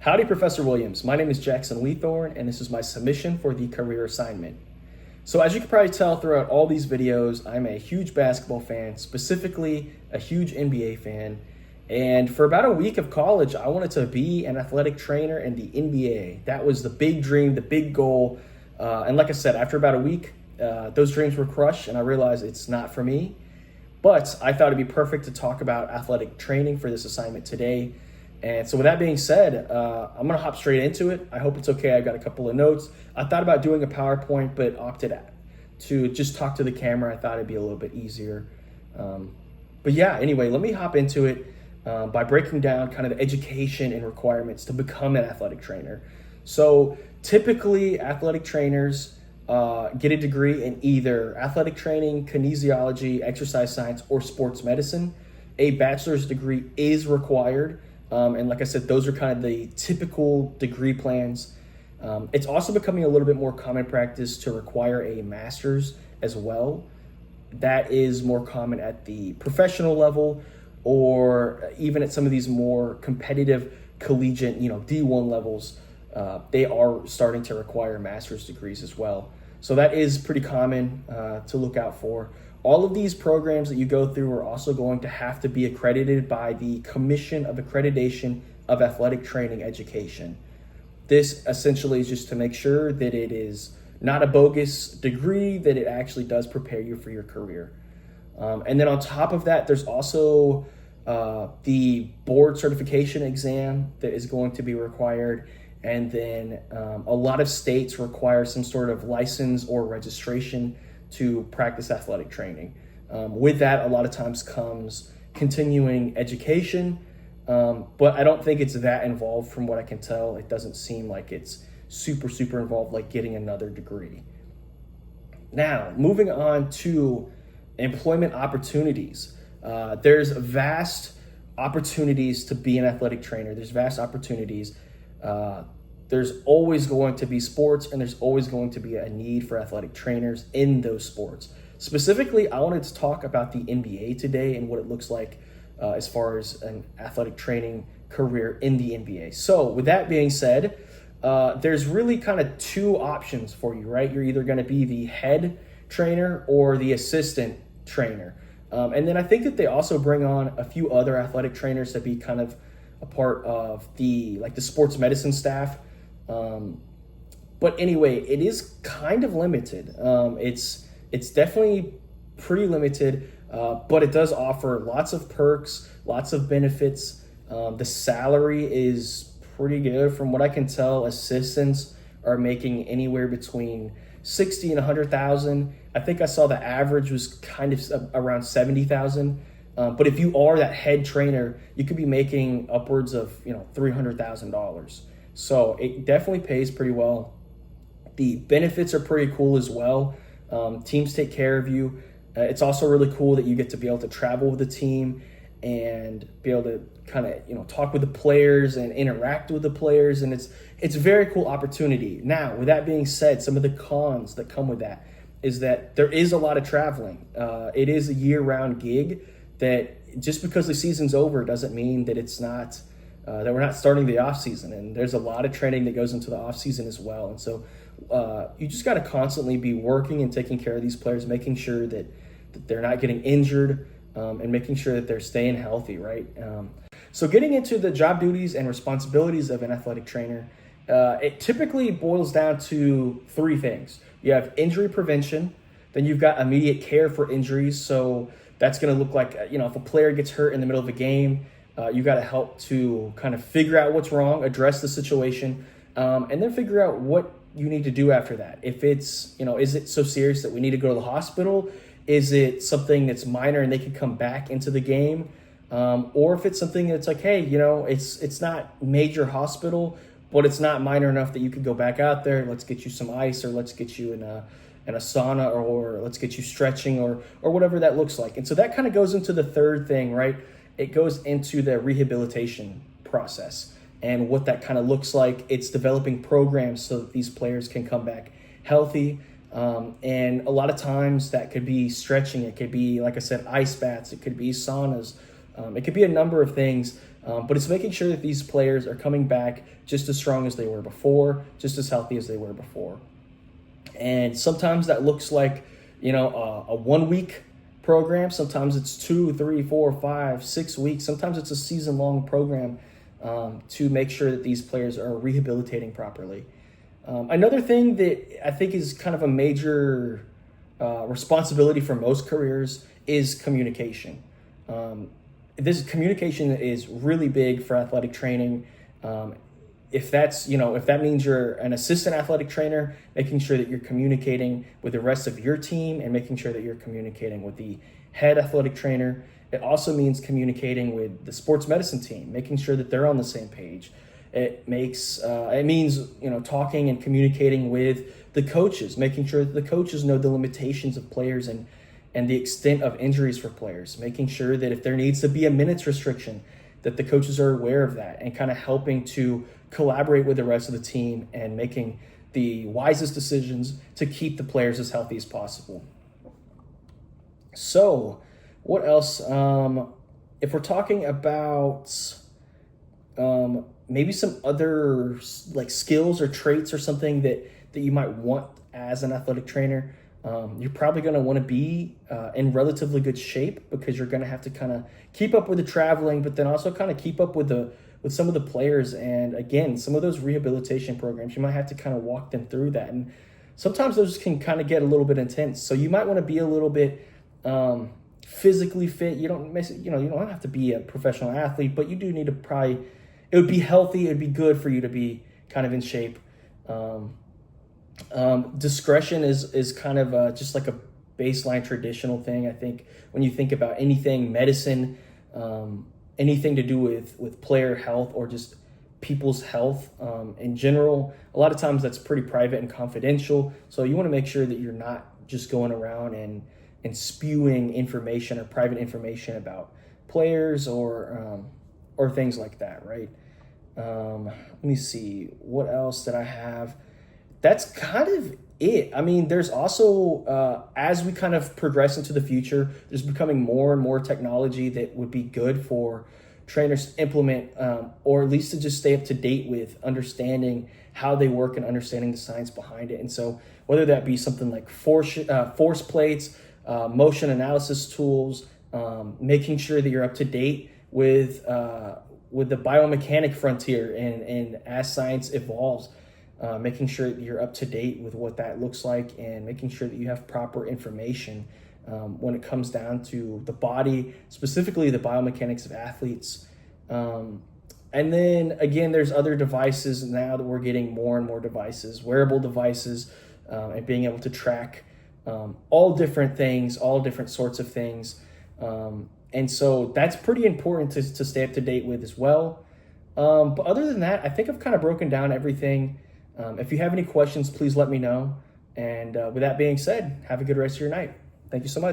Howdy, Professor Williams. My name is Jackson Leathorn, and this is my submission for the career assignment. So as you can probably tell throughout all these videos, I'm a huge basketball fan, specifically a huge NBA fan. And for about a week of college, I wanted to be an athletic trainer in the NBA. That was the big dream, the big goal. And like I said, after about a week, those dreams were crushed, and I realized it's not for me. But I thought it'd be perfect to talk about athletic training for this assignment today. And so with that being said, I'm going to hop straight into it. I hope it's okay. I've got a couple of notes. I thought about doing a PowerPoint, but opted to just talk to the camera. I thought it'd be a little bit easier. But yeah, anyway, let me hop into it by breaking down kind of the education and requirements to become an athletic trainer. So typically, athletic trainers get a degree in either athletic training, kinesiology, exercise science, or sports medicine. A bachelor's degree is required. And like I said, those are kind of the typical degree plans. It's also becoming a little bit more common practice to require a master's as well. That is more common at the professional level, or even at some of these more competitive collegiate, D1 levels. They are starting to require master's degrees as well. So that is pretty common to look out for. All of these programs that you go through are also going to have to be accredited by the Commission of Accreditation of Athletic Training Education. This essentially is just to make sure that it is not a bogus degree, that it actually does prepare you for your career. And then on top of that, there's also the board certification exam that is going to be required. And then a lot of states require some sort of license or registration to practice athletic training. With that, a lot of times comes continuing education, but I don't think it's that involved from what I can tell. It doesn't seem like it's super involved like getting another degree. Now, moving on to employment opportunities. There's vast opportunities to be an athletic trainer. There's vast opportunities. There's always going to be sports, and there's always going to be a need for athletic trainers in those sports. Specifically, I wanted to talk about the NBA today and what it looks like as far as an athletic training career in the NBA. So with that being said, there's really kind of two options for you, right? You're either going to be the head trainer or the assistant trainer. And then I think that they also bring on a few other athletic trainers to be kind of a part of the sports medicine staff. But anyway, it is kind of limited. It's definitely pretty limited, but it does offer lots of perks, lots of benefits. The salary is pretty good. From what I can tell, assistants are making anywhere between 60 and 100,000. I think I saw the average was kind of around 70,000. But if you are that head trainer, you could be making upwards of $300,000. So it definitely pays pretty well. The benefits are pretty cool as well. Teams take care of you. It's also really cool that you get to be able to travel with the team and be able to kind of talk with the players and interact with the players, and it's a very cool opportunity. Now, with that being said, some of the cons that come with that is that there is a lot of traveling. It is a year-round gig. That just because the season's over doesn't mean that it's not that we're not starting the off season, and there's a lot of training that goes into the off season as well. And so you just got to constantly be working and taking care of these players, making sure that they're not getting injured, and making sure that they're staying healthy, right? So getting into the job duties and responsibilities of an athletic trainer, it typically boils down to three things. You have injury prevention, then you've got immediate care for injuries. So that's going to look like, if a player gets hurt in the middle of a game, you got to help to kind of figure out what's wrong, address the situation, and then figure out what you need to do after that. If it's, is it so serious that we need to go to the hospital? Is it something that's minor and they can come back into the game? Or if it's something that's like, hey, it's not major hospital, but it's not minor enough that you could go back out there. Let's get you some ice, or let's get you in a sauna, or let's get you stretching, or whatever that looks like. And so that kind of goes into the third thing, right? It goes into the rehabilitation process and what that kind of looks like. It's developing programs so that these players can come back healthy. And a lot of times that could be stretching. It could be, like I said, ice baths. It could be saunas. It could be a number of things But it's making sure that these players are coming back just as strong as they were before, just as healthy as they were before. And sometimes that looks like, a 1 week program. Sometimes it's 2, 3, 4, 5, 6 weeks. Sometimes it's a season-long program to make sure that these players are rehabilitating properly. Another thing that I think is kind of a major responsibility for most careers is communication. This communication is really big for athletic training. If that means you're an assistant athletic trainer, making sure that you're communicating with the rest of your team and making sure that you're communicating with the head athletic trainer. It also means communicating with the sports medicine team, making sure that they're on the same page. It means talking and communicating with the coaches, making sure that the coaches know the limitations of players and the extent of injuries for players, making sure that if there needs to be a minutes restriction, that the coaches are aware of that and kind of helping to collaborate with the rest of the team and making the wisest decisions to keep the players as healthy as possible. So what else? If we're talking about maybe some other like skills or traits or something that you might want as an athletic trainer, you're probably going to want to be in relatively good shape, because you're going to have to kind of keep up with the traveling, but then also kind of keep up with some of the players. And again, some of those rehabilitation programs, you might have to kind of walk them through that. And sometimes those can kind of get a little bit intense. So you might want to be a little bit physically fit. You don't have to be a professional athlete, but you do need to it would be healthy. It'd be good for you to be kind of in shape. Discretion is kind of just like a baseline traditional thing. I think when you think about anything medicine, anything to do with player health or just people's health in general, a lot of times that's pretty private and confidential. So you want to make sure that you're not just going around and spewing information or private information about players or things like that, right? Let me see, what else did I have? That's kind of it. I mean, there's also, as we kind of progress into the future, there's becoming more and more technology that would be good for trainers to implement, or at least to just stay up to date with understanding how they work and understanding the science behind it. And so whether that be something like force plates, motion analysis tools, making sure that you're up to date with the biomechanic frontier and as science evolves, making sure that you're up to date with what that looks like and making sure that you have proper information when it comes down to the body, specifically the biomechanics of athletes. And then again, there's other devices now that we're getting more and more devices, wearable devices, and being able to track all different things, all different sorts of things. And so that's pretty important to stay up to date with as well. But other than that, I think I've kind of broken down everything. If you have any questions, please let me know. And with that being said, have a good rest of your night. Thank you so much.